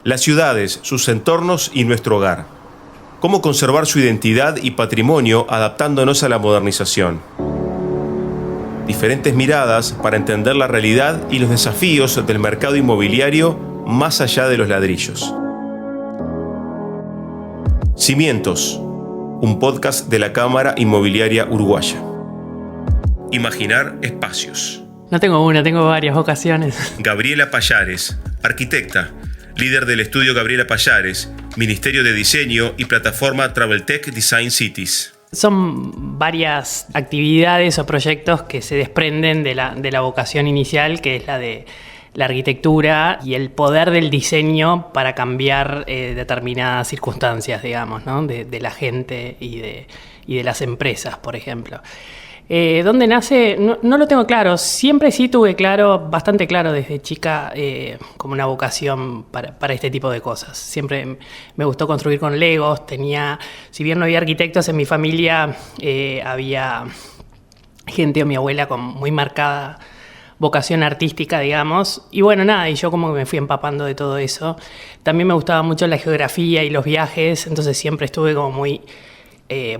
Las ciudades, sus entornos y nuestro hogar. Cómo conservar su identidad y patrimonio adaptándonos a la modernización. Diferentes miradas para entender la realidad y los desafíos del mercado inmobiliario más allá de los ladrillos. Cimientos, un podcast de la Cámara Inmobiliaria Uruguaya. Imaginar espacios. No tengo una, tengo varias vocaciones. Gabriela Pallares, arquitecta, líder del estudio Gabriela Pallares, Ministerio de Diseño y plataforma Traveltech Design Cities. Son varias actividades o proyectos que se desprenden de la vocación inicial, que es la de la arquitectura y el poder del diseño para cambiar determinadas circunstancias, digamos, ¿no? de la gente y de las empresas, por ejemplo. ¿Dónde nace? No lo tengo claro. Siempre sí tuve claro, bastante claro desde chica, como una vocación para este tipo de cosas. Siempre me gustó construir con Legos. Si bien no había arquitectos en mi familia, había gente, mi abuela con muy marcada vocación artística, digamos. Y bueno, nada, y yo como que me fui empapando de todo eso. También me gustaba mucho la geografía y los viajes, entonces siempre estuve como muy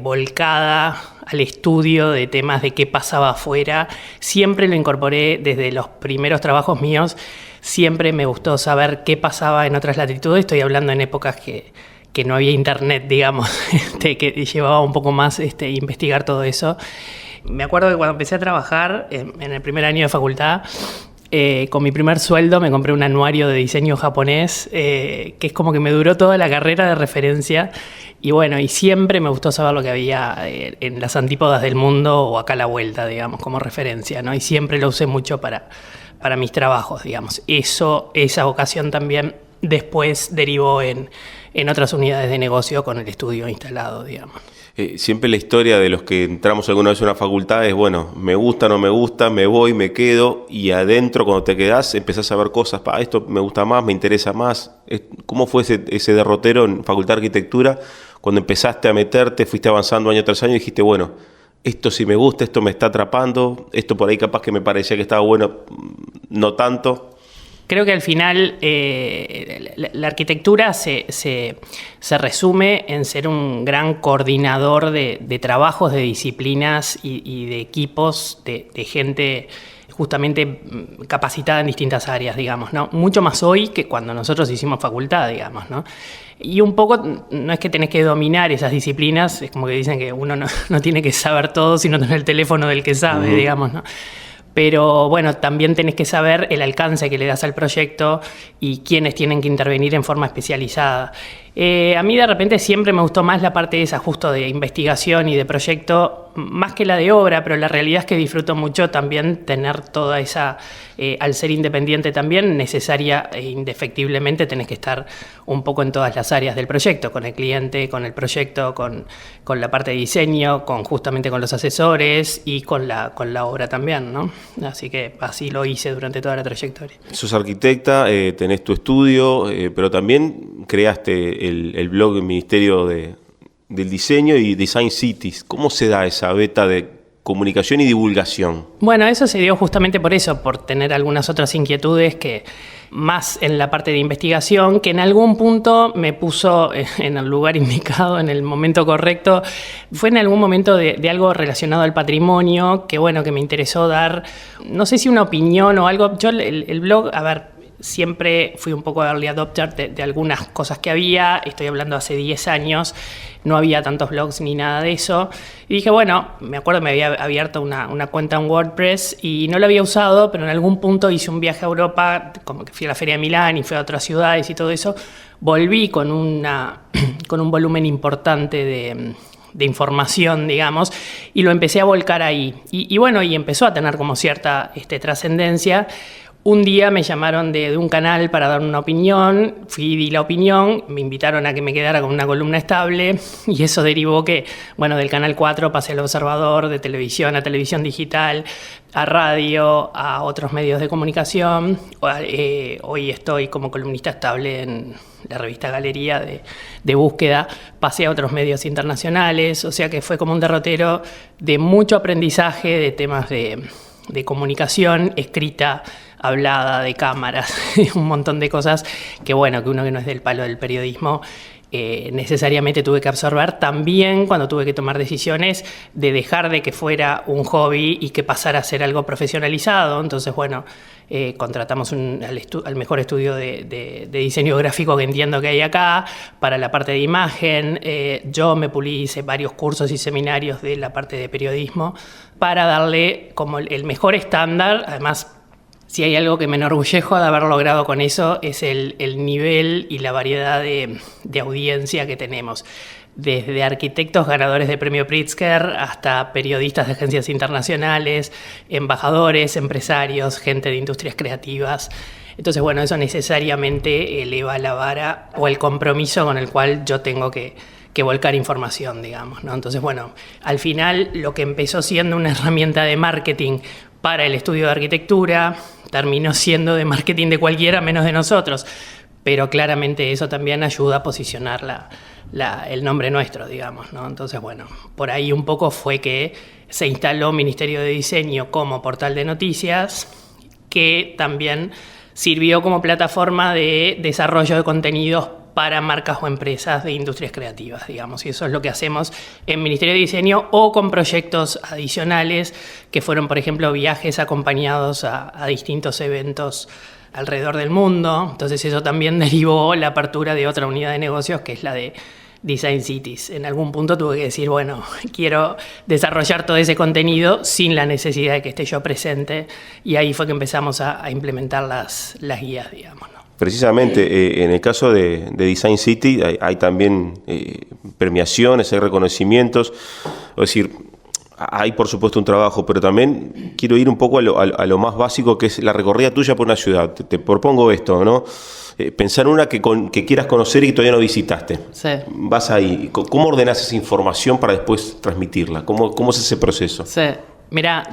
volcada al estudio de temas de qué pasaba afuera. Siempre lo incorporé desde los primeros trabajos míos. Siempre me gustó saber qué pasaba en otras latitudes. Estoy hablando en épocas que no había internet, digamos, que llevaba un poco más investigar todo eso. Me acuerdo que cuando empecé a trabajar en el primer año de facultad, con mi primer sueldo me compré un anuario de diseño japonés, que es como que me duró toda la carrera de referencia. Y bueno, y siempre me gustó saber lo que había en las antípodas del mundo o acá a la vuelta, digamos, como referencia, ¿no? Y siempre lo usé mucho para mis trabajos, digamos. Esa vocación también después derivó en otras unidades de negocio con el estudio instalado, digamos. Siempre la historia de los que entramos alguna vez a una facultad es, bueno, me gusta, no me gusta, me voy, me quedo, y adentro cuando te quedás empezás a ver cosas, esto me gusta más, me interesa más. ¿Cómo fue ese derrotero en Facultad de Arquitectura cuando empezaste a meterte, fuiste avanzando año tras año y dijiste, bueno, esto sí me gusta, esto me está atrapando, esto por ahí capaz que me parecía que estaba bueno, no tanto? Creo que al final la arquitectura se resume en ser un gran coordinador de trabajos, de disciplinas y de equipos, de gente justamente capacitada en distintas áreas, digamos, ¿no? Mucho más hoy que cuando nosotros hicimos facultad, digamos, ¿no? Y un poco, no es que tenés que dominar esas disciplinas, es como que dicen que uno no tiene que saber todo, sino tener el teléfono del que sabe, digamos, ¿no? Pero bueno, también tenés que saber el alcance que le das al proyecto y quiénes tienen que intervenir en forma especializada. A mí de repente siempre me gustó más la parte esa justo de investigación y de proyecto, más que la de obra, pero la realidad es que disfruto mucho también tener toda esa, al ser independiente también, necesaria e indefectiblemente tenés que estar un poco en todas las áreas del proyecto, con el cliente, con el proyecto, con la parte de diseño, justamente con los asesores y con la obra también, ¿no? Así que así lo hice durante toda la trayectoria. Sos arquitecta, tenés tu estudio, pero también creaste el blog del Ministerio del Diseño y Design Cities. ¿Cómo se da esa beta de comunicación y divulgación? Bueno, eso se dio justamente por eso, por tener algunas otras inquietudes que más en la parte de investigación, que en algún punto me puso en el lugar indicado, en el momento correcto. Fue en algún momento de algo relacionado al patrimonio, que bueno, que me interesó dar, no sé si una opinión o algo. Yo el blog, a ver, siempre fui un poco early adopter de algunas cosas que había. Estoy hablando hace 10 años, no había tantos blogs ni nada de eso. Y dije, bueno, me acuerdo me había abierto una cuenta en WordPress y no la había usado, pero en algún punto hice un viaje a Europa, como que fui a la Feria de Milán y fui a otras ciudades y todo eso. Volví con un volumen importante de información, digamos, y lo empecé a volcar ahí. Y bueno, y empezó a tener como cierta trascendencia. Un día me llamaron de un canal para dar una opinión, fui y di la opinión, me invitaron a que me quedara con una columna estable y eso derivó que, bueno, del Canal 4 pasé al Observador, de televisión a televisión digital, a radio, a otros medios de comunicación. Hoy estoy como columnista estable en la revista Galería de búsqueda, pasé a otros medios internacionales, o sea que fue como un derrotero de mucho aprendizaje de temas de comunicación escrita hablada, de cámaras, un montón de cosas que bueno, que uno que no es del palo del periodismo necesariamente tuve que absorber. También cuando tuve que tomar decisiones de dejar de que fuera un hobby y que pasara a ser algo profesionalizado. Entonces, bueno, contratamos al mejor estudio de diseño gráfico que entiendo que hay acá para la parte de imagen. Yo me hice varios cursos y seminarios de la parte de periodismo para darle como el mejor estándar. Además, si hay algo que me enorgullejo de haber logrado con eso es el nivel y la variedad de audiencia que tenemos. Desde arquitectos ganadores de premio Pritzker hasta periodistas de agencias internacionales, embajadores, empresarios, gente de industrias creativas. Entonces, bueno, eso necesariamente eleva la vara o el compromiso con el cual yo tengo que volcar información, digamos, ¿no? Entonces, bueno, al final lo que empezó siendo una herramienta de marketing para el estudio de arquitectura terminó siendo de marketing de cualquiera menos de nosotros, pero claramente eso también ayuda a posicionar el nombre nuestro, digamos, ¿no? Entonces, bueno, por ahí un poco fue que se instaló Ministerio de Diseño como portal de noticias, que también sirvió como plataforma de desarrollo de contenidos para marcas o empresas de industrias creativas, digamos. Y eso es lo que hacemos en Ministerio de Diseño o con proyectos adicionales que fueron, por ejemplo, viajes acompañados a distintos eventos alrededor del mundo. Entonces eso también derivó la apertura de otra unidad de negocios que es la de Design Cities. En algún punto tuve que decir, bueno, quiero desarrollar todo ese contenido sin la necesidad de que esté yo presente, y ahí fue que empezamos a implementar las guías, digamos, ¿no? Precisamente, en el caso de Design City hay también premiaciones, hay reconocimientos, es decir, hay por supuesto un trabajo, pero también quiero ir un poco a lo más básico, que es la recorrida tuya por una ciudad. Te propongo esto, ¿no? Pensar en una que quieras conocer y que todavía no visitaste. Sí. Vas ahí, ¿cómo ordenás esa información para después transmitirla? ¿Cómo es ese proceso? Sí. Mira,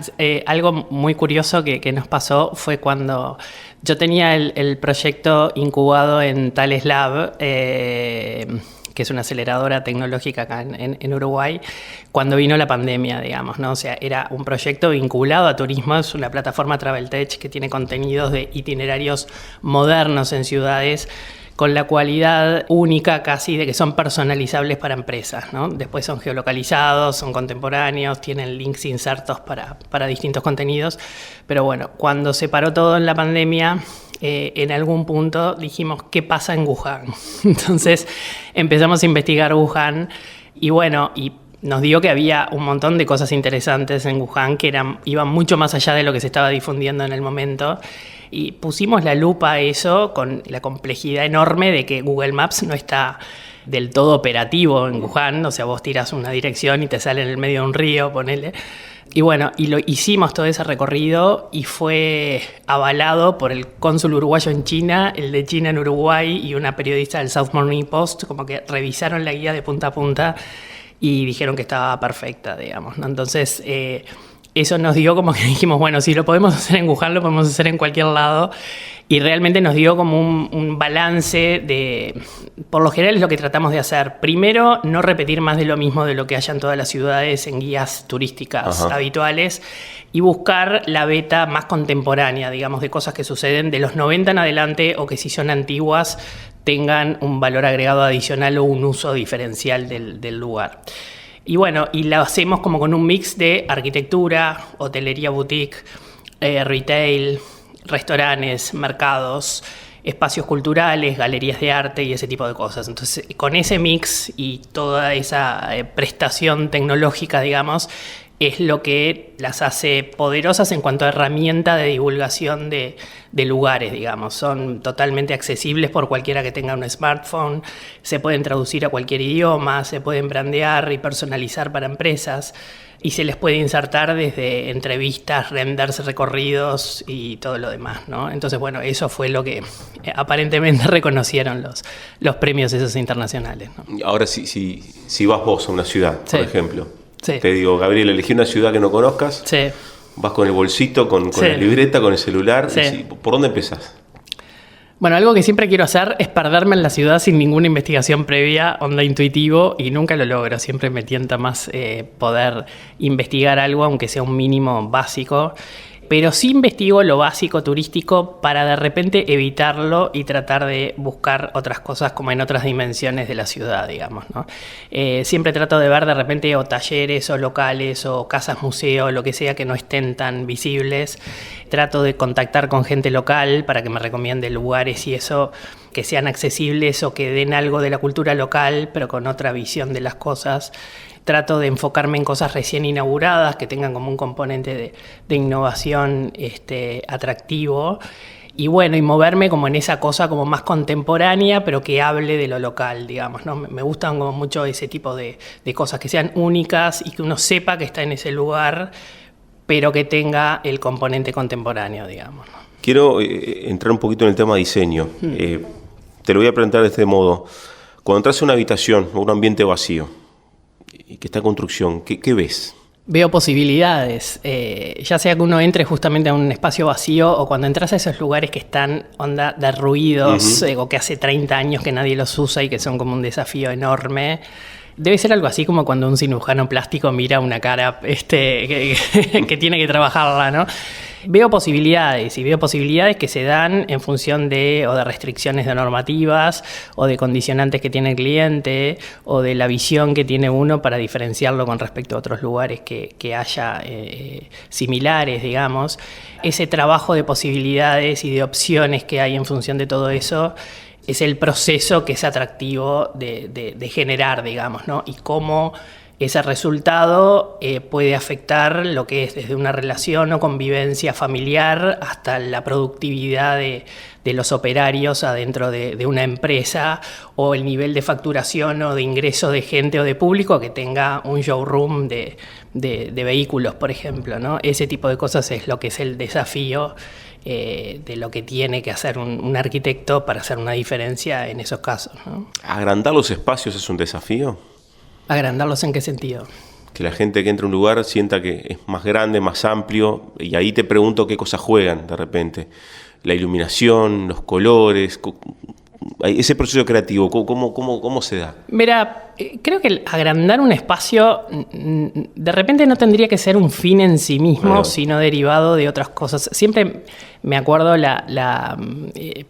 algo muy curioso que nos pasó fue cuando yo tenía el proyecto incubado en Thales Lab, que es una aceleradora tecnológica acá en Uruguay, cuando vino la pandemia, digamos, ¿no? O sea, era un proyecto vinculado a turismo, es una plataforma TravelTech que tiene contenidos de itinerarios modernos en ciudades, con la cualidad única casi de que son personalizables para empresas, ¿no? Después son geolocalizados, son contemporáneos, tienen links insertos para distintos contenidos. Pero bueno, cuando se paró todo en la pandemia, en algún punto dijimos, ¿qué pasa en Wuhan? Entonces empezamos a investigar Wuhan y bueno, y nos dio que había un montón de cosas interesantes en Wuhan que iban mucho más allá de lo que se estaba difundiendo en el momento. Y pusimos la lupa a eso con la complejidad enorme de que Google Maps no está del todo operativo en Wuhan. O sea, vos tirás una dirección y te sale en el medio de un río, ponele. Y bueno, hicimos todo ese recorrido y fue avalado por el cónsul uruguayo en China, el de China en Uruguay y una periodista del South Morning Post, como que revisaron la guía de punta a punta y dijeron que estaba perfecta, digamos, ¿no? Entonces, eso nos dio como que dijimos, bueno, si lo podemos hacer en Wuhan, lo podemos hacer en cualquier lado. Y realmente nos dio como un balance de... Por lo general es lo que tratamos de hacer. Primero, no repetir más de lo mismo de lo que haya en todas las ciudades en guías turísticas habituales, y buscar la beta más contemporánea, digamos, de cosas que suceden de los 90 en adelante o que si son antiguas tengan un valor agregado adicional o un uso diferencial del lugar. Y bueno, y lo hacemos como con un mix de arquitectura, hotelería boutique, retail, restaurantes, mercados, espacios culturales, galerías de arte y ese tipo de cosas. Entonces, con ese mix y toda esa prestación tecnológica, digamos, es lo que las hace poderosas en cuanto a herramienta de divulgación de lugares, digamos. Son totalmente accesibles por cualquiera que tenga un smartphone, se pueden traducir a cualquier idioma, se pueden brandear y personalizar para empresas, y se les puede insertar desde entrevistas, renders, recorridos y todo lo demás, ¿no? Entonces, bueno, eso fue lo que aparentemente reconocieron los premios esos internacionales, ¿no? Ahora, si vas vos a una ciudad, Sí. por ejemplo, Sí. te digo, Gabriel, elegí una ciudad que no conozcas, Sí. vas con el bolsito, con Sí. la libreta, con el celular, Sí. y ¿por dónde empezás? Bueno, algo que siempre quiero hacer es perderme en la ciudad sin ninguna investigación previa, onda intuitivo, y nunca lo logro. Siempre me tienta más poder investigar algo, aunque sea un mínimo básico. pero sí investigo lo básico turístico para de repente evitarlo y tratar de buscar otras cosas como en otras dimensiones de la ciudad, digamos, ¿no? Siempre trato de ver de repente o talleres o locales o casas museo, lo que sea que no estén tan visibles. Trato de contactar con gente local para que me recomiende lugares y eso que sean accesibles o que den algo de la cultura local, pero con otra visión de las cosas. Trato de enfocarme en cosas recién inauguradas, que tengan como un componente de innovación atractivo. Y bueno, y moverme como en esa cosa como más contemporánea, pero que hable de lo local, digamos, ¿no? Me gustan como mucho ese tipo de cosas, que sean únicas y que uno sepa que está en ese lugar, pero que tenga el componente contemporáneo, digamos, ¿no? Quiero entrar un poquito en el tema diseño. Te lo voy a preguntar de este modo. Cuando entras a una habitación o un ambiente vacío y que está en construcción, ¿qué ves? Veo posibilidades, ya sea que uno entre justamente a un espacio vacío o cuando entras a esos lugares que están onda de ruidos o que hace 30 años que nadie los usa y que son como un desafío enorme. Debe ser algo así como cuando un cirujano plástico mira una cara que tiene que trabajarla, ¿no? Veo posibilidades y veo posibilidades que se dan en función de restricciones de normativas o de condicionantes que tiene el cliente o de la visión que tiene uno para diferenciarlo con respecto a otros lugares que haya similares, digamos. Ese trabajo de posibilidades y de opciones que hay en función de todo eso es el proceso que es atractivo de generar, digamos, ¿no? Y cómo ese resultado puede afectar lo que es desde una relación o convivencia familiar hasta la productividad de los operarios adentro de una empresa o el nivel de facturación o de ingreso de gente o de público que tenga un showroom de vehículos, por ejemplo, ¿no? Ese tipo de cosas es lo que es el desafío de lo que tiene que hacer un arquitecto para hacer una diferencia en esos casos, ¿no? ¿Agrandar los espacios es un desafío? ¿Agrandarlos en qué sentido? Que la gente que entra a un lugar sienta que es más grande, más amplio, y ahí te pregunto qué cosas juegan de repente. La iluminación, los colores, ese proceso creativo, ¿cómo se da? Mira, creo que el agrandar un espacio de repente no tendría que ser un fin en sí mismo, sino derivado de otras cosas. Siempre me acuerdo,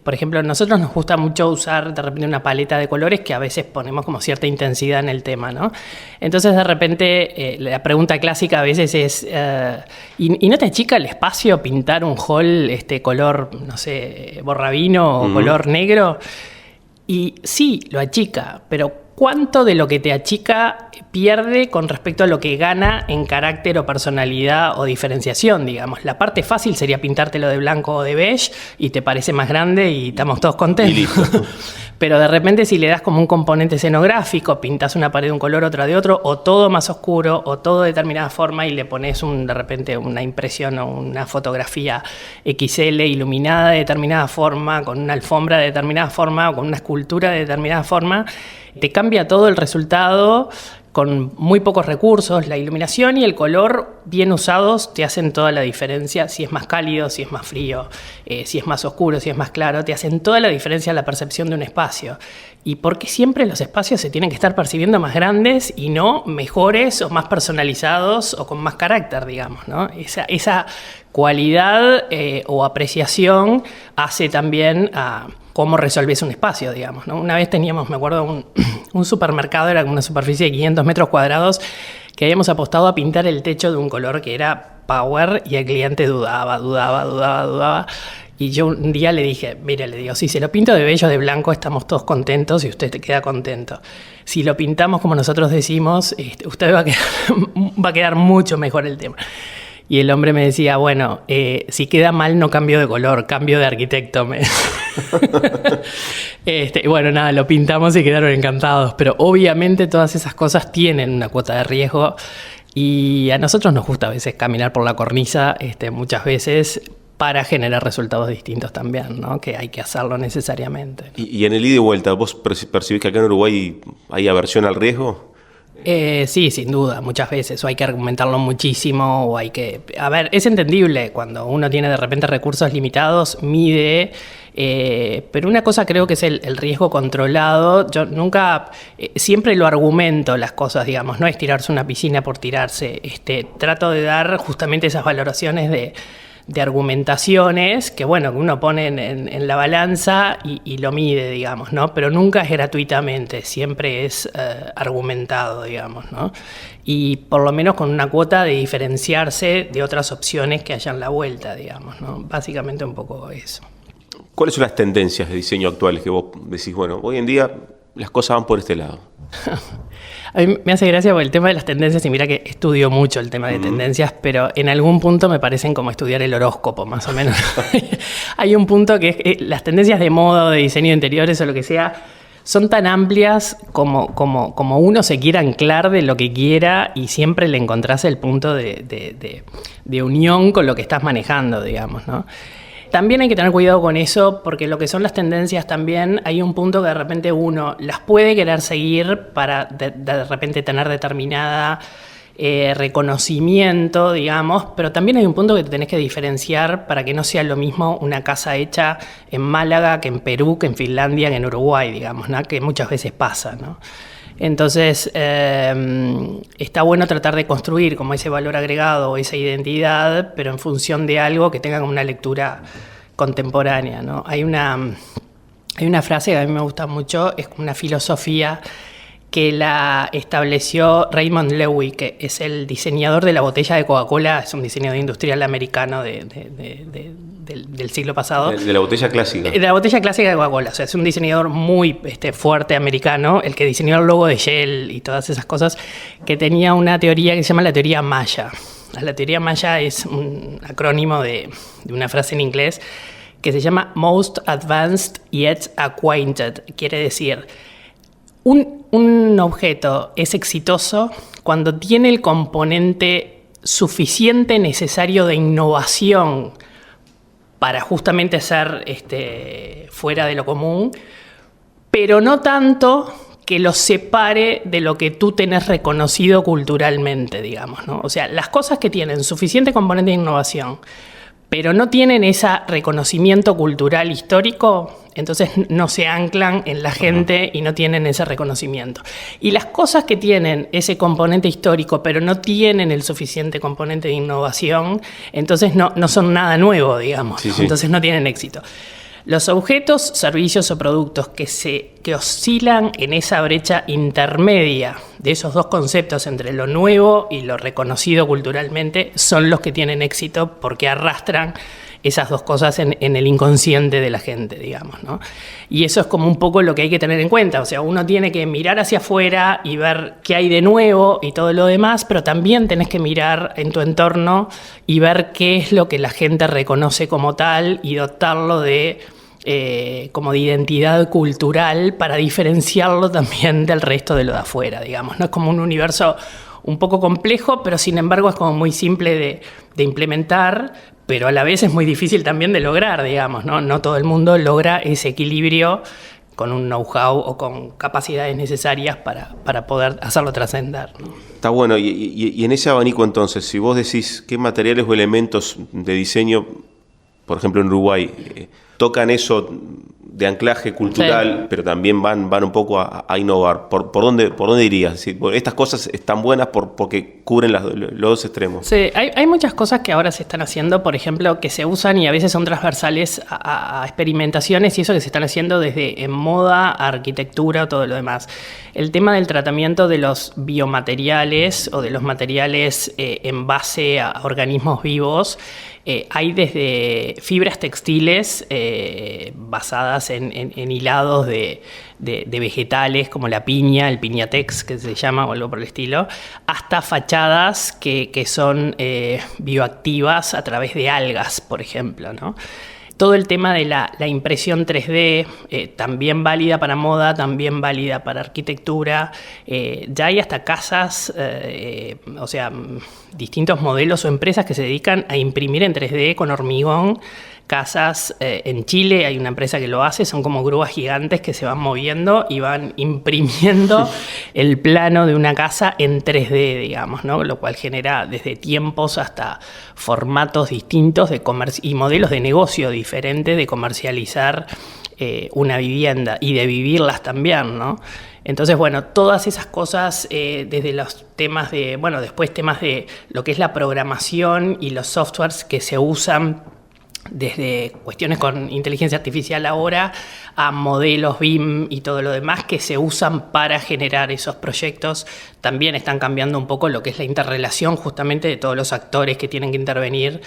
por ejemplo, a nosotros nos gusta mucho usar de repente una paleta de colores que a veces ponemos como cierta intensidad en el tema, ¿no? Entonces de repente la pregunta clásica a veces es, ¿y no te achica el espacio pintar un hall color, no sé, borrabino o color negro? Y sí, lo achica, pero ¿cuánto de lo que te achica pierde con respecto a lo que gana en carácter o personalidad o diferenciación, digamos? La parte fácil sería pintártelo de blanco o de beige y te parece más grande y estamos todos contentos. Y listo. Pero de repente si le das como un componente escenográfico, pintas una pared de un color, otra de otro, o todo más oscuro, o todo de determinada forma y le pones de repente una impresión o una fotografía XL iluminada de determinada forma, con una alfombra de determinada forma o con una escultura de determinada forma, te cambia todo el resultado con muy pocos recursos. La iluminación y el color bien usados te hacen toda la diferencia. Si es más cálido, si es más frío, si es más oscuro, si es más claro, te hacen toda la diferencia en la percepción de un espacio. ¿Y por qué siempre los espacios se tienen que estar percibiendo más grandes y no mejores o más personalizados o con más carácter, digamos, ¿no? Esa cualidad o apreciación hace también a cómo resolves un espacio, digamos, ¿no? Una vez teníamos, me acuerdo, un supermercado, era como una superficie de 500 metros cuadrados, que habíamos apostado a pintar el techo de un color que era power y el cliente dudaba. Y yo un día le dije, mire, le digo, si se lo pinto de beige o de blanco estamos todos contentos y usted te queda contento. Si lo pintamos como nosotros decimos, usted va a quedar mucho mejor el tema. Y el hombre me decía, bueno, si queda mal no cambio de color, cambio de arquitecto. Bueno, nada, lo pintamos y quedaron encantados. Pero obviamente todas esas cosas tienen una cuota de riesgo y a nosotros nos gusta a veces caminar por la cornisa, muchas veces para generar resultados distintos también, ¿no? Que hay que hacerlo necesariamente. ¿Y en el ida y vuelta, vos percibís que acá en Uruguay hay aversión al riesgo? Sí, sin duda, muchas veces, o hay que argumentarlo muchísimo, o hay que... A ver, es entendible cuando uno tiene de repente recursos limitados, mide, pero una cosa creo que es el riesgo controlado. Yo nunca, siempre lo argumento las cosas, digamos, no es tirarse una piscina por tirarse, trato de dar justamente esas valoraciones de argumentaciones que, bueno, que uno pone en la balanza y lo mide, digamos, ¿no? Pero nunca es gratuitamente, siempre es argumentado, digamos, ¿no? Y por lo menos con una cuota de diferenciarse de otras opciones que hayan la vuelta, digamos, ¿no? Básicamente un poco eso. ¿Cuáles son las tendencias de diseño actuales que vos decís, bueno, hoy en día las cosas van por este lado? A mí me hace gracia por el tema de las tendencias, y mira que estudio mucho el tema de tendencias, pero en algún punto me parecen como estudiar el horóscopo, más o menos. Hay un punto que es las tendencias de moda o de diseño de interiores o lo que sea, son tan amplias como uno se quiera anclar de lo que quiera y siempre le encontrás el punto de unión con lo que estás manejando, digamos, ¿no? También hay que tener cuidado con eso, porque lo que son las tendencias también, hay un punto que de repente uno las puede querer seguir para de repente tener determinada reconocimiento, digamos, pero también hay un punto que te tenés que diferenciar para que no sea lo mismo una casa hecha en Málaga que en Perú, que en Finlandia, que en Uruguay, digamos, ¿no? Que muchas veces pasa, ¿no? Entonces, está bueno tratar de construir como ese valor agregado o esa identidad, pero en función de algo que tenga como una lectura contemporánea, ¿no? Hay una frase que a mí me gusta mucho, es una filosofía que la estableció Raymond Loewy, que es el diseñador de la botella de Coca-Cola, es un diseñador industrial americano del siglo pasado. De la botella clásica. De la botella clásica de Coca-Cola, o sea, es un diseñador muy fuerte americano, el que diseñó el logo de Shell y todas esas cosas, que tenía una teoría que se llama la teoría Maya. La teoría Maya es un acrónimo de una frase en inglés que se llama Most Advanced Yet Acquainted, quiere decir... Un objeto es exitoso cuando tiene el componente suficiente necesario de innovación para justamente ser fuera de lo común, pero no tanto que lo separe de lo que tú tenés reconocido culturalmente, digamos, ¿no? O sea, las cosas que tienen suficiente componente de innovación, pero no tienen ese reconocimiento cultural histórico, entonces no se anclan en la gente y no tienen ese reconocimiento. Y las cosas que tienen ese componente histórico, pero no tienen el suficiente componente de innovación, entonces no son nada nuevo, digamos, ¿no? Entonces no tienen éxito. Los objetos, servicios o productos que oscilan en esa brecha intermedia de esos dos conceptos entre lo nuevo y lo reconocido culturalmente son los que tienen éxito porque arrastran esas dos cosas en el inconsciente de la gente, digamos, ¿no? Y eso es como un poco lo que hay que tener en cuenta. O sea, uno tiene que mirar hacia afuera y ver qué hay de nuevo y todo lo demás, pero también tenés que mirar en tu entorno y ver qué es lo que la gente reconoce como tal y dotarlo como de identidad cultural para diferenciarlo también del resto de lo de afuera, digamos, ¿no? Es como un universo un poco complejo, pero sin embargo es como muy simple de implementar, pero a la vez es muy difícil también de lograr, digamos, ¿no? No todo el mundo logra ese equilibrio con un know-how o con capacidades necesarias para poder hacerlo trascender, ¿no? Está bueno, y en ese abanico entonces, si vos decís qué materiales o elementos de diseño, por ejemplo en Uruguay, tocan eso de anclaje cultural, sí, pero también van un poco a innovar. ¿Por dónde irías? ¿Sí? Estas cosas están buenas porque cubren los dos extremos. Sí, hay muchas cosas que ahora se están haciendo, por ejemplo, que se usan y a veces son transversales a experimentaciones y eso que se están haciendo desde en moda, arquitectura, todo lo demás. El tema del tratamiento de los biomateriales o de los materiales en base a organismos vivos. Hay desde fibras textiles basadas en hilados de vegetales como la piña, el piñatex que se llama o algo por el estilo, hasta fachadas que son bioactivas a través de algas, por ejemplo, ¿no? Todo el tema de la impresión 3D, también válida para moda, también válida para arquitectura. Ya hay hasta casas, o sea, distintos modelos o empresas que se dedican a imprimir en 3D con hormigón. Casas en Chile hay una empresa que lo hace, son como grúas gigantes que se van moviendo y van imprimiendo el plano de una casa en 3D, digamos, ¿no? Lo cual genera desde tiempos hasta formatos distintos y modelos de negocio diferentes de comercializar una vivienda y de vivirlas también, ¿no? Entonces, bueno, todas esas cosas, desde los temas de, bueno, después temas de lo que es la programación y los softwares que se usan desde cuestiones con inteligencia artificial ahora a modelos BIM y todo lo demás que se usan para generar esos proyectos, también están cambiando un poco lo que es la interrelación justamente de todos los actores que tienen que intervenir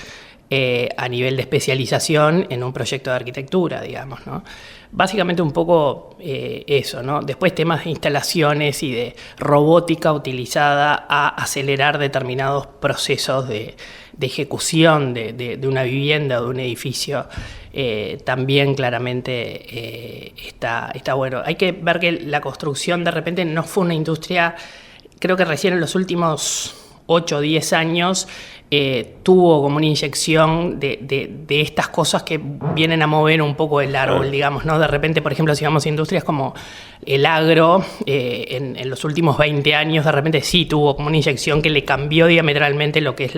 a nivel de especialización en un proyecto de arquitectura, digamos, ¿no? Básicamente un poco eso, ¿no? Después temas de instalaciones y de robótica utilizada a acelerar determinados procesos de ejecución de una vivienda o de un edificio, también claramente está bueno. Hay que ver que la construcción de repente no fue una industria, creo que recién en los últimos 8 o 10 años tuvo como una inyección de estas cosas que vienen a mover un poco el árbol, digamos, ¿no? De repente, por ejemplo, si vamos a industrias como el agro, en los últimos 20 años, de repente sí tuvo como una inyección que le cambió diametralmente lo que es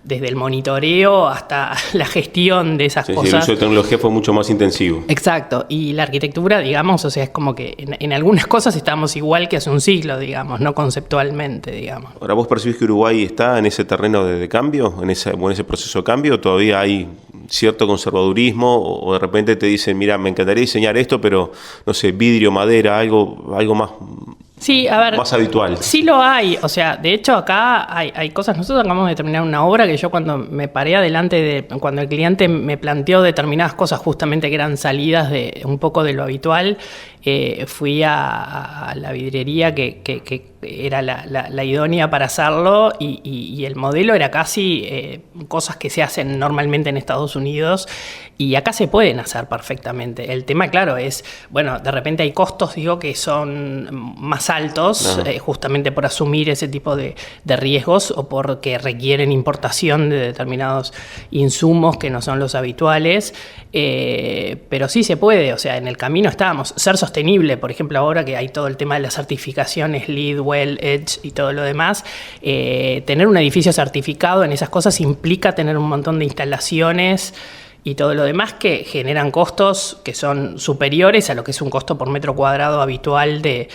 desde el monitoreo hasta la gestión de esas cosas. Sí, el uso de tecnología fue mucho más intensivo. Exacto, y la arquitectura, digamos, o sea, es como que en algunas cosas estamos igual que hace un siglo, digamos, no conceptualmente, digamos. Ahora, ¿vos percibís que Uruguay está en ese terreno de cambio, en ese proceso de cambio? ¿O todavía hay cierto conservadurismo? ¿O de repente te dicen, mira, me encantaría diseñar esto, pero, no sé, vidrio, madera, algo más... Sí, a ver, más habitual. Sí lo hay, o sea, de hecho acá hay cosas, nosotros acabamos de terminar una obra que yo cuando me paré adelante cuando el cliente me planteó determinadas cosas justamente que eran salidas de un poco de lo habitual, fui a la vidriería que era la idónea para hacerlo y el modelo era casi cosas que se hacen normalmente en Estados Unidos y acá se pueden hacer perfectamente. El tema, claro, es, bueno, de repente hay costos, digo, que son más altos, justamente por asumir ese tipo de riesgos o porque requieren importación de determinados insumos que no son los habituales, pero sí se puede, o sea, en el camino estábamos. Ser sostenible, por ejemplo, ahora que hay todo el tema de las certificaciones LEED, WELL, EDGE y todo lo demás, tener un edificio certificado en esas cosas implica tener un montón de instalaciones y todo lo demás que generan costos que son superiores a lo que es un costo por metro cuadrado habitual de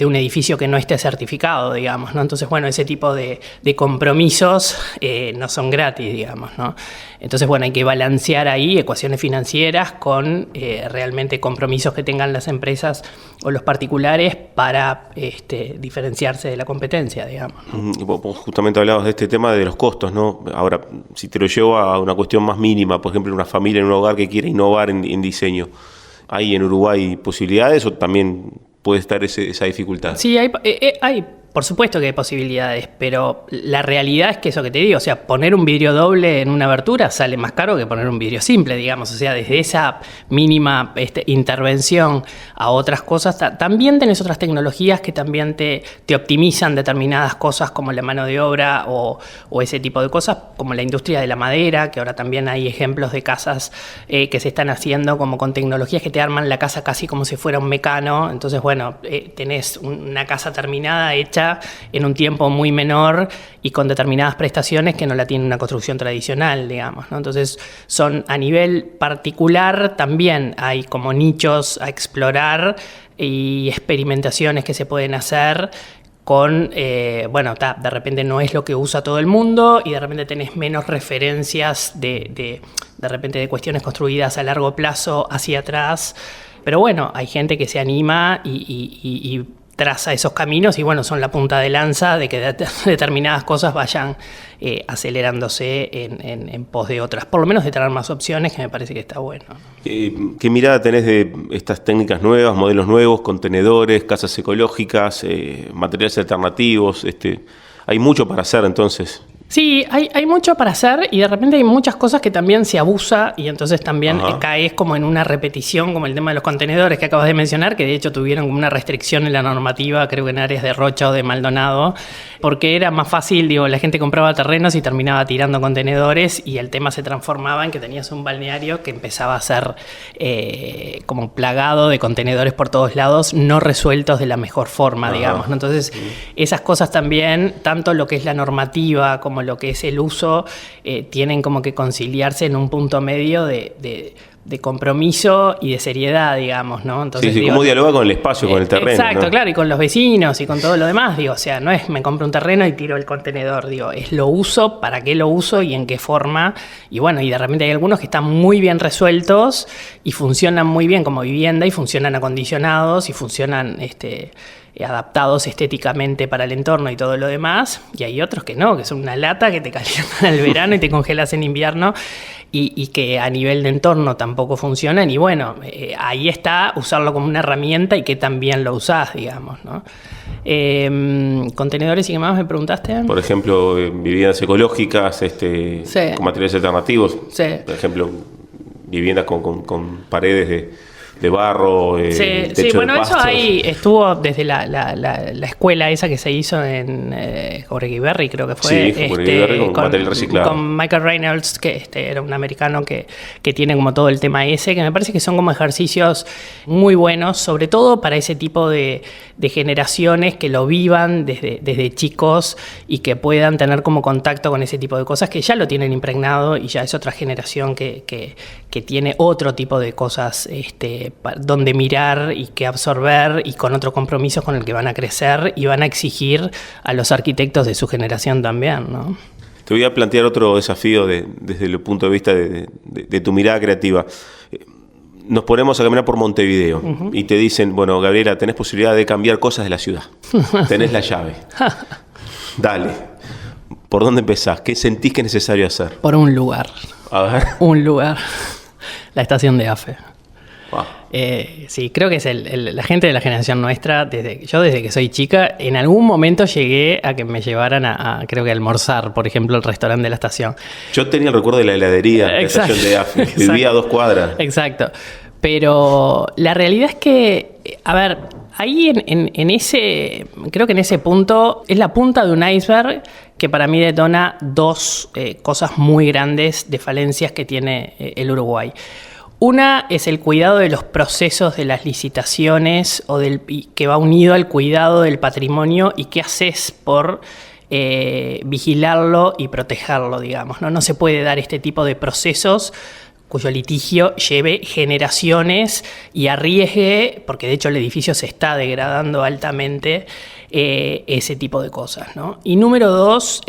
un edificio que no esté certificado, digamos, ¿no? Entonces, bueno, ese tipo de compromisos no son gratis, digamos, ¿no? Entonces, bueno, hay que balancear ahí ecuaciones financieras con realmente compromisos que tengan las empresas o los particulares para diferenciarse de la competencia, digamos, ¿no? Vos justamente hablabas de este tema de los costos, ¿no? Ahora, si te lo llevo a una cuestión más mínima, por ejemplo, una familia en un hogar que quiere innovar en diseño, ¿hay en Uruguay posibilidades o también puede estar esa dificultad? Sí, hay, por supuesto que hay posibilidades, pero la realidad es que eso que te digo, o sea, poner un vidrio doble en una abertura sale más caro que poner un vidrio simple, digamos, o sea, desde esa mínima intervención a otras cosas, también tenés otras tecnologías que también te optimizan determinadas cosas como la mano de obra o ese tipo de cosas, como la industria de la madera, que ahora también hay ejemplos de casas que se están haciendo como con tecnologías que te arman la casa casi como si fuera un mecano, entonces, bueno, tenés una casa terminada, hecha en un tiempo muy menor y con determinadas prestaciones que no la tiene una construcción tradicional, digamos, ¿no? Entonces, son a nivel particular también hay como nichos a explorar y experimentaciones que se pueden hacer con, bueno, de repente no es lo que usa todo el mundo y de repente tenés menos referencias de repente de cuestiones construidas a largo plazo hacia atrás, pero bueno, hay gente que se anima y traza esos caminos y bueno, son la punta de lanza de que determinadas cosas vayan acelerándose en pos de otras, por lo menos de tener más opciones, que me parece que está bueno. ¿Qué mirada tenés de estas técnicas nuevas, modelos nuevos, contenedores, casas ecológicas, materiales alternativos? Hay mucho para hacer entonces. Sí, hay mucho para hacer y de repente hay muchas cosas que también se abusa y entonces también caes como en una repetición, como el tema de los contenedores que acabas de mencionar, que de hecho tuvieron como una restricción en la normativa, creo que en áreas de Rocha o de Maldonado, porque era más fácil, digo, la gente compraba terrenos y terminaba tirando contenedores y el tema se transformaba en que tenías un balneario que empezaba a ser como plagado de contenedores por todos lados, no resueltos de la mejor forma, digamos, ¿no? Entonces, esas cosas también, tanto lo que es la normativa como lo que es el uso, tienen como que conciliarse en un punto medio de compromiso y de seriedad, digamos, ¿no? Entonces, sí, cómo dialoga con el espacio, con el terreno. Exacto, ¿no? claro, y con los vecinos y con todo lo demás, digo, o sea, no es me compro un terreno y tiro el contenedor, digo, es lo uso, para qué lo uso y en qué forma, y bueno, y de repente hay algunos que están muy bien resueltos y funcionan muy bien como vivienda y funcionan acondicionados y funcionan adaptados estéticamente para el entorno y todo lo demás, y hay otros que no, que son una lata que te calientan en el verano y te congelas en invierno y que a nivel de entorno tampoco funcionan, y bueno, ahí está usarlo como una herramienta y que también lo usás, digamos, ¿no? Contenedores y qué más me preguntaste. Por ejemplo, viviendas ecológicas, Sí. con materiales alternativos. Sí. Por ejemplo, viviendas con paredes de barro, techo sí, bueno, de eso pastos. ahí estuvo desde la escuela esa que se hizo en Jorge Berry, creo que fue. Sí, Jorge Berry con material reciclado. Con Michael Reynolds, que era un americano que tiene como todo el tema ese, que me parece que son como ejercicios muy buenos, sobre todo para ese tipo de generaciones que lo vivan desde chicos y que puedan tener como contacto con ese tipo de cosas, que ya lo tienen impregnado y ya es otra generación que tiene otro tipo de cosas donde mirar y que absorber, y con otro compromiso con el que van a crecer y van a exigir a los arquitectos de su generación también, ¿no? Te voy a plantear otro desafío desde el punto de vista de tu mirada creativa. Nos ponemos a caminar por Montevideo y te dicen, bueno, Gabriela, tenés posibilidad de cambiar cosas de la ciudad. Tenés la llave. Dale. ¿Por dónde empezás? ¿Qué sentís que es necesario hacer? Por un lugar. A ver. Un lugar. La estación de AFE. Wow. Sí, creo que es la gente de la generación nuestra, desde que soy chica, en algún momento llegué a que me llevaran creo que a almorzar, por ejemplo, al restaurante de la estación. Yo tenía el recuerdo de la heladería de la estación de AFE. Vivía a 2 cuadras. Exacto. Pero la realidad es que, a ver, ahí creo que en ese punto es la punta de un iceberg que para mí detona dos cosas muy grandes de falencias que tiene el Uruguay. Una es el cuidado de los procesos de las licitaciones que va unido al cuidado del patrimonio y qué haces por vigilarlo y protegerlo, digamos, ¿no? No se puede dar este tipo de procesos cuyo litigio lleve generaciones y arriesgue, porque de hecho el edificio se está degradando altamente, ese tipo de cosas, ¿no? Y número dos,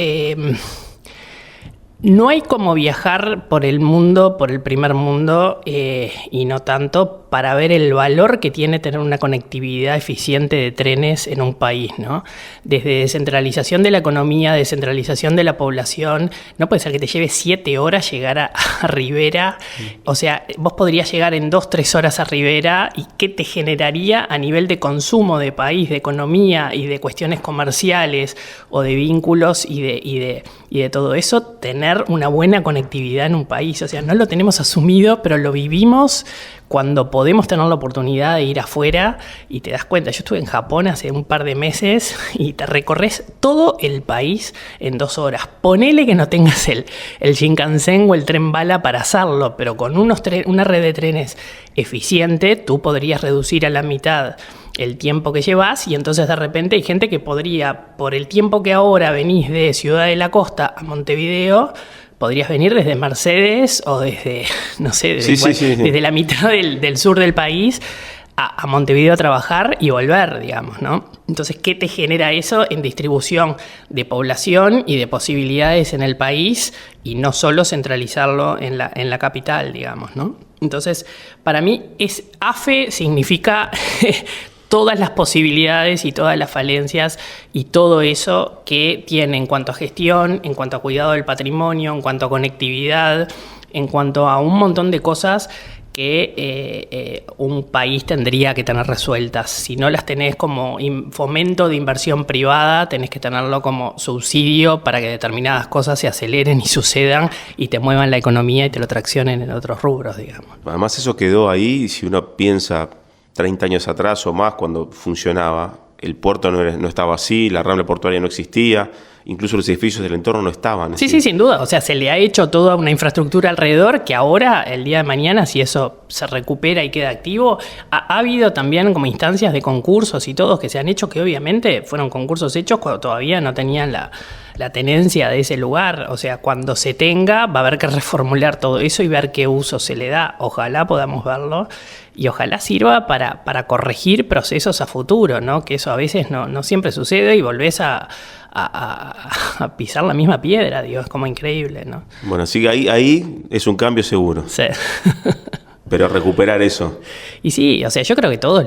no hay como viajar por el mundo, por el primer mundo, y no tanto, para ver el valor que tiene tener una conectividad eficiente de trenes en un país, ¿no? Desde descentralización de la economía, descentralización de la población. No puede ser que te lleve 7 horas llegar a Rivera. O sea, vos podrías llegar en 2-3 horas a Rivera, y qué te generaría a nivel de consumo de país, de economía y de cuestiones comerciales o de vínculos y de todo eso, tener una buena conectividad en un país. O sea, no lo tenemos asumido, pero lo vivimos cuando podemos tener la oportunidad de ir afuera y te das cuenta. Yo estuve en Japón hace un par de meses y te recorres todo el país en 2 horas. Ponele que no tengas el Shinkansen o el tren bala para hacerlo, pero con una red de trenes eficiente, tú podrías reducir a la mitad el tiempo que llevas, y entonces de repente hay gente que podría, por el tiempo que ahora venís de Ciudad de la Costa a Montevideo, podrías venir desde Mercedes o desde, no sé, desde la mitad del sur del país a Montevideo a trabajar y volver, digamos, ¿no? Entonces, ¿qué te genera eso en distribución de población y de posibilidades en el país, y no solo centralizarlo en la capital, digamos, ¿no? Entonces, para mí, AFE significa todas las posibilidades y todas las falencias y todo eso que tiene en cuanto a gestión, en cuanto a cuidado del patrimonio, en cuanto a conectividad, en cuanto a un montón de cosas que un país tendría que tener resueltas. Si no las tenés como fomento de inversión privada, tenés que tenerlo como subsidio para que determinadas cosas se aceleren y sucedan y te muevan la economía y te lo traccionen en otros rubros, digamos. Además, eso quedó ahí. Si uno piensa 30 años atrás o más, cuando funcionaba, el puerto no estaba así, la rambla portuaria no existía, incluso los edificios del entorno no estaban. Sí, sí, sin duda. O sea, se le ha hecho toda una infraestructura alrededor que ahora, el día de mañana, si eso se recupera y queda activo, ha habido también como instancias de concursos y todos que se han hecho, que obviamente fueron concursos hechos cuando todavía no tenían la tenencia de ese lugar. O sea, cuando se tenga, va a haber que reformular todo eso y ver qué uso se le da. Ojalá podamos verlo y ojalá sirva para corregir procesos a futuro, ¿no? Que eso a veces no siempre sucede y volvés a pisar la misma piedra, digo, es como increíble, ¿no? Bueno, sí, ahí es un cambio seguro. Sí. Pero recuperar eso. Y sí, o sea, yo creo que todos,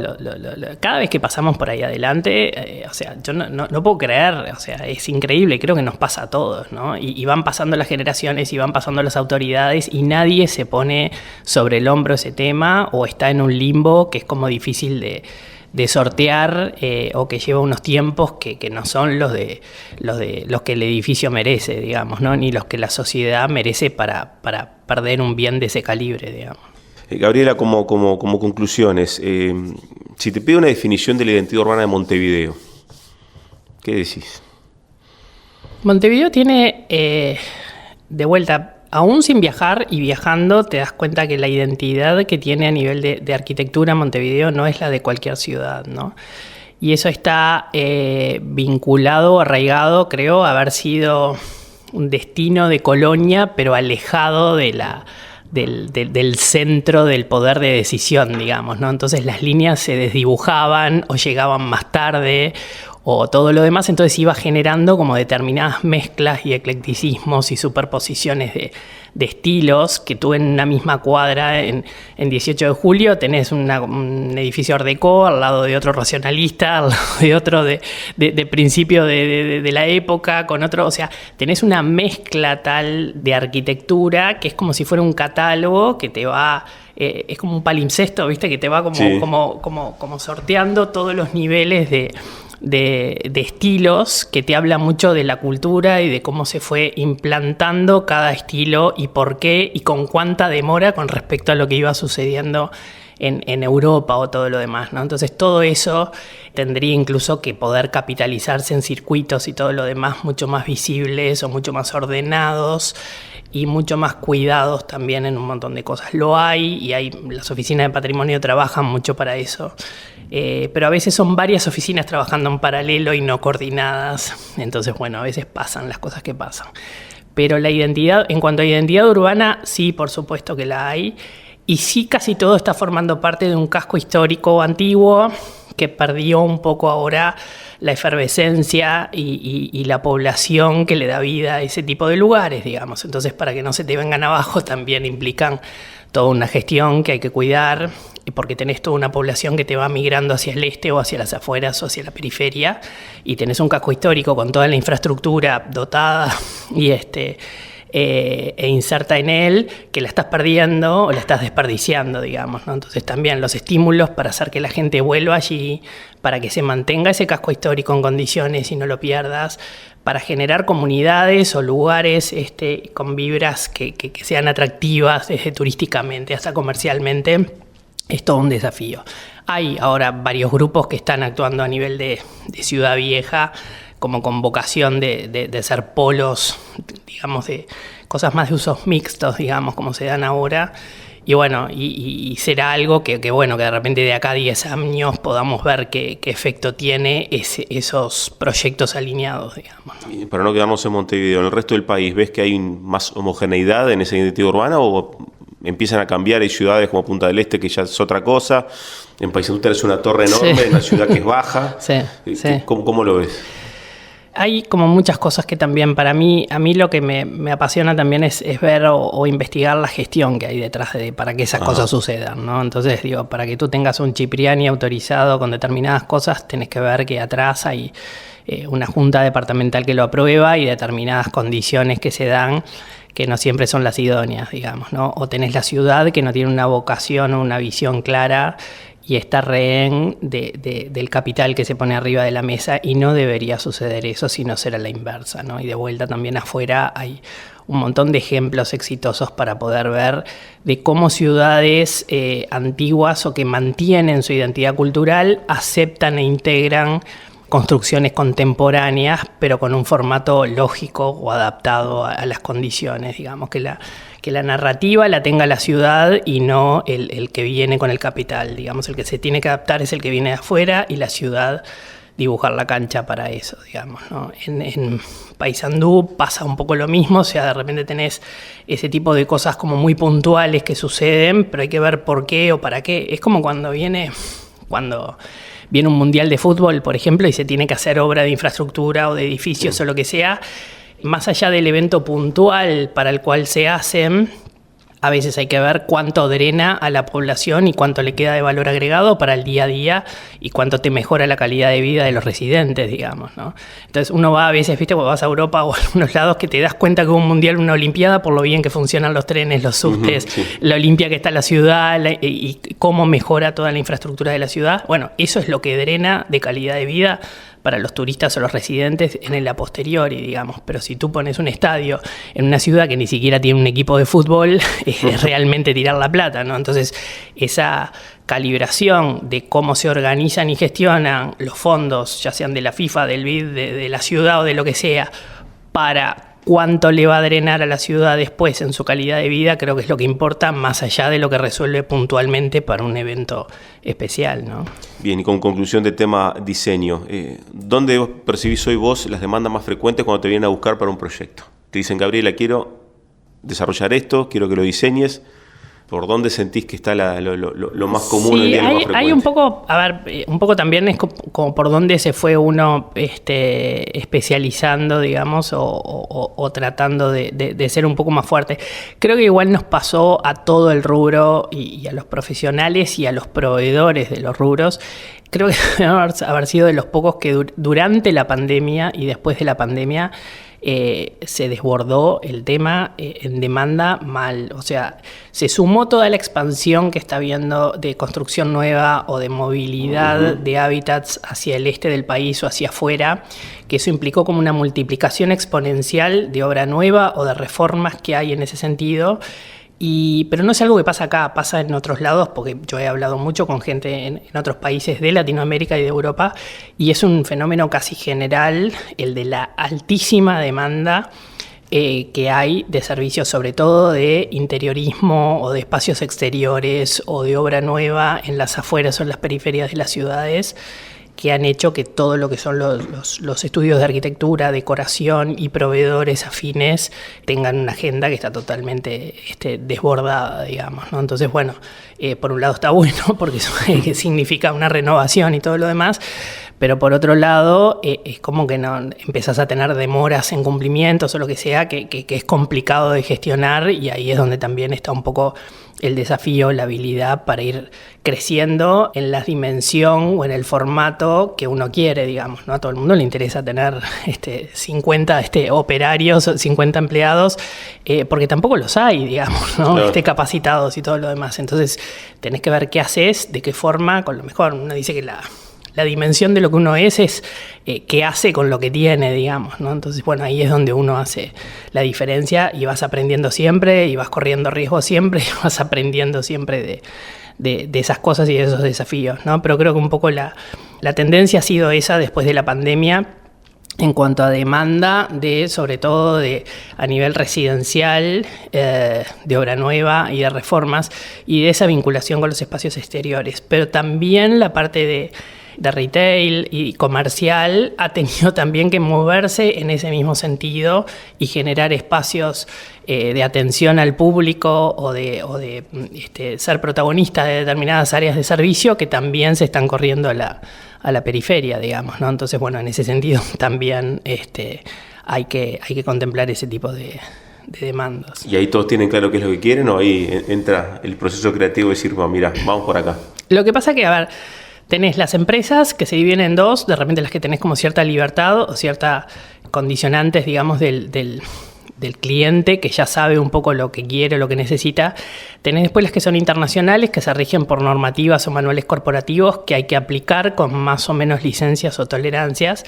cada vez que pasamos por ahí adelante, o sea, yo no puedo creer, o sea, es increíble, creo que nos pasa a todos, ¿no? Y van pasando las generaciones y van pasando las autoridades y nadie se pone sobre el hombro ese tema o está en un limbo que es como difícil de sortear o que lleva unos tiempos que no son los que el edificio merece, digamos, ¿no? Ni los que la sociedad merece para perder un bien de ese calibre, digamos. Gabriela, como conclusiones, si te pido una definición de la identidad urbana de Montevideo, ¿qué decís? Montevideo tiene, de vuelta, aún sin viajar y viajando, te das cuenta que la identidad que tiene a nivel de arquitectura Montevideo no es la de cualquier ciudad, ¿no? Y eso está vinculado, arraigado, creo, a haber sido un destino de colonia, pero alejado de del centro del poder de decisión, digamos, ¿no? Entonces las líneas se desdibujaban o llegaban más tarde o todo lo demás, entonces iba generando como determinadas mezclas y eclecticismos y superposiciones de estilos que tú en una misma cuadra en 18 de julio tenés un edificio Art Deco al lado de otro racionalista, al lado de otro de principio de la época, con otro, o sea, tenés una mezcla tal de arquitectura que es como si fuera un catálogo que te va... es como un palimpsesto, ¿viste? Que te va como, sí, como sorteando todos los niveles de estilos, que te habla mucho de la cultura y de cómo se fue implantando cada estilo y por qué y con cuánta demora con respecto a lo que iba sucediendo en Europa o todo lo demás, ¿no? Entonces todo eso tendría incluso que poder capitalizarse en circuitos y todo lo demás mucho más visibles o mucho más ordenados y mucho más cuidados también en un montón de cosas. Lo hay y las oficinas de patrimonio trabajan mucho para eso. Pero a veces son varias oficinas trabajando en paralelo y no coordinadas. Entonces, bueno, a veces pasan las cosas que pasan. Pero la identidad, en cuanto a identidad urbana, sí, por supuesto que la hay. Y sí, casi todo está formando parte de un casco histórico antiguo que perdió un poco ahora la efervescencia y la población que le da vida a ese tipo de lugares, digamos. Entonces, para que no se te vengan abajo, también implican toda una gestión que hay que cuidar, porque tenés toda una población que te va migrando hacia el este o hacia las afueras o hacia la periferia, y tenés un casco histórico con toda la infraestructura dotada y e inserta en él, que la estás perdiendo o la estás desperdiciando, digamos, ¿no? Entonces también los estímulos para hacer que la gente vuelva allí, para que se mantenga ese casco histórico en condiciones y no lo pierdas, para generar comunidades o lugares con vibras que sean atractivas desde turísticamente hasta comercialmente, es todo un desafío. Hay ahora varios grupos que están actuando a nivel de Ciudad Vieja, como con vocación de ser polos, digamos, de cosas más de usos mixtos, digamos, como se dan ahora. Y bueno, y será algo que bueno, que de repente de acá a 10 años podamos ver qué efecto tiene esos proyectos alineados, digamos, ¿no? Y para no quedarnos en Montevideo, ¿en el resto del país ves que hay más homogeneidad en esa identidad urbana o empiezan a cambiar? Hay ciudades como Punta del Este que ya es otra cosa, en Paysandú es una torre enorme, sí, en una ciudad que es baja. Sí, sí. ¿Cómo lo ves? Hay como muchas cosas que también a mí lo que me apasiona también es ver o investigar la gestión que hay detrás para que esas cosas sucedan, ¿no? Entonces, digo, para que tú tengas un Cipriani autorizado con determinadas cosas, tenés que ver que atrás hay una junta departamental que lo aprueba y determinadas condiciones que se dan que no siempre son las idóneas, digamos, ¿no? O tenés la ciudad que no tiene una vocación o una visión clara y está rehén del capital que se pone arriba de la mesa, y no debería suceder eso, sino ser a la inversa, ¿no? Y de vuelta también afuera hay un montón de ejemplos exitosos para poder ver de cómo ciudades antiguas o que mantienen su identidad cultural aceptan e integran construcciones contemporáneas, pero con un formato lógico o adaptado a las condiciones, digamos, que la narrativa la tenga la ciudad y no el que viene con el capital, digamos, el que se tiene que adaptar es el que viene de afuera y la ciudad dibujar la cancha para eso, digamos, ¿no? En Paysandú pasa un poco lo mismo, o sea, de repente tenés ese tipo de cosas como muy puntuales que suceden, pero hay que ver por qué o para qué. Es como cuando viene un mundial de fútbol, por ejemplo, y se tiene que hacer obra de infraestructura o de edificios o lo que sea, más allá del evento puntual para el cual se hacen, a veces hay que ver cuánto drena a la población y cuánto le queda de valor agregado para el día a día y cuánto te mejora la calidad de vida de los residentes, digamos, ¿no? Entonces uno va a veces, ¿viste? Cuando vas a Europa o a algunos lados que te das cuenta que hubo un mundial, una olimpiada, por lo bien que funcionan los trenes, los subtes, la limpia que está la ciudad y cómo mejora toda la infraestructura de la ciudad. Bueno, eso es lo que drena de calidad de vida para los turistas o los residentes en el a posteriori, digamos. Pero si tú pones un estadio en una ciudad que ni siquiera tiene un equipo de fútbol, es realmente tirar la plata, ¿no? Entonces, esa calibración de cómo se organizan y gestionan los fondos, ya sean de la FIFA, del BID, de la ciudad o de lo que sea, para cuánto le va a drenar a la ciudad después en su calidad de vida, creo que es lo que importa más allá de lo que resuelve puntualmente para un evento especial, ¿no? Bien, y con conclusión del tema diseño, ¿dónde percibís hoy vos las demandas más frecuentes cuando te vienen a buscar para un proyecto? Te dicen, Gabriela, quiero desarrollar esto, quiero que lo diseñes. ¿Por dónde sentís que está lo más común, el día más frecuente? Hay un poco, un poco también es como por dónde se fue uno especializando, digamos, o tratando de ser un poco más fuerte. Creo que igual nos pasó a todo el rubro y a los profesionales y a los proveedores de los rubros. Creo que haber sido de los pocos que durante la pandemia y después de la pandemia se desbordó el tema en demanda mal. O sea, se sumó toda la expansión que está habiendo de construcción nueva o de movilidad de hábitats hacia el este del país o hacia afuera, que eso implicó como una multiplicación exponencial de obra nueva o de reformas que hay en ese sentido. Pero no es algo que pasa acá, pasa en otros lados, porque yo he hablado mucho con gente en otros países de Latinoamérica y de Europa, y es un fenómeno casi general, el de la altísima demanda que hay de servicios, sobre todo de interiorismo o de espacios exteriores o de obra nueva en las afueras o en las periferias de las ciudades, que han hecho que todo lo que son los estudios de arquitectura, decoración y proveedores afines tengan una agenda que está totalmente desbordada, digamos, ¿no? Entonces, bueno, por un lado está bueno porque eso significa una renovación y todo lo demás, pero por otro lado es como que no empezás a tener demoras en cumplimientos o lo que sea, que es complicado de gestionar, y ahí es donde también está un poco el desafío, la habilidad para ir creciendo en la dimensión o en el formato que uno quiere, digamos, ¿no? A todo el mundo le interesa tener 50 operarios, 50 empleados, porque tampoco los hay, digamos, ¿no? Claro. Capacitados y todo lo demás. Entonces tenés que ver qué haces, de qué forma, con lo mejor. Uno dice que la dimensión de lo que uno es qué hace con lo que tiene, digamos, ¿no? Entonces, bueno, ahí es donde uno hace la diferencia y vas aprendiendo siempre y vas corriendo riesgos siempre y vas aprendiendo siempre de esas cosas y de esos desafíos, ¿no? Pero creo que un poco la tendencia ha sido esa después de la pandemia en cuanto a demanda sobre todo a nivel residencial, de obra nueva y de reformas y de esa vinculación con los espacios exteriores. Pero también la parte de retail y comercial ha tenido también que moverse en ese mismo sentido y generar espacios de atención al público o de ser protagonista de determinadas áreas de servicio que también se están corriendo a la periferia, digamos, ¿no? Entonces, bueno, en ese sentido también hay que contemplar ese tipo de demandas. ¿Y ahí todos tienen claro qué es lo que quieren o ahí entra el proceso creativo de decir, bueno, mira, vamos por acá? Lo que pasa que, a ver, tenés las empresas que se dividen en dos, de repente las que tenés como cierta libertad o cierta condicionantes, digamos, del cliente que ya sabe un poco lo que quiere, lo que necesita. Tenés después las que son internacionales, que se rigen por normativas o manuales corporativos que hay que aplicar con más o menos licencias o tolerancias.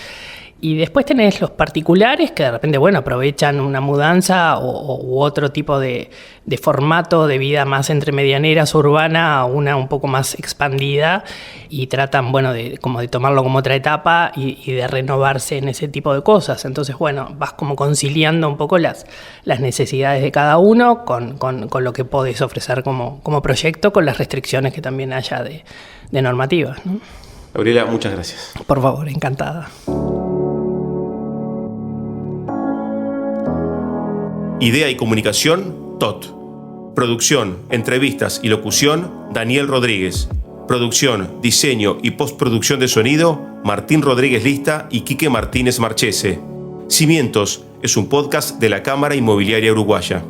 Y después tenés los particulares que de repente, bueno, aprovechan una mudanza u otro tipo de formato de vida más entre medianeras, urbana, a una un poco más expandida y tratan, bueno, de tomarlo como otra etapa y de renovarse en ese tipo de cosas. Entonces, bueno, vas como conciliando un poco las necesidades de cada uno con lo que podés ofrecer como proyecto, con las restricciones que también haya de normativas, ¿no? Gabriela, muchas gracias. Por favor, encantada. Idea y comunicación, TOT. Producción, entrevistas y locución, Daniel Rodríguez. Producción, diseño y postproducción de sonido, Martín Rodríguez Lista y Quique Martínez Marchese. Cimientos es un podcast de la Cámara Inmobiliaria Uruguaya.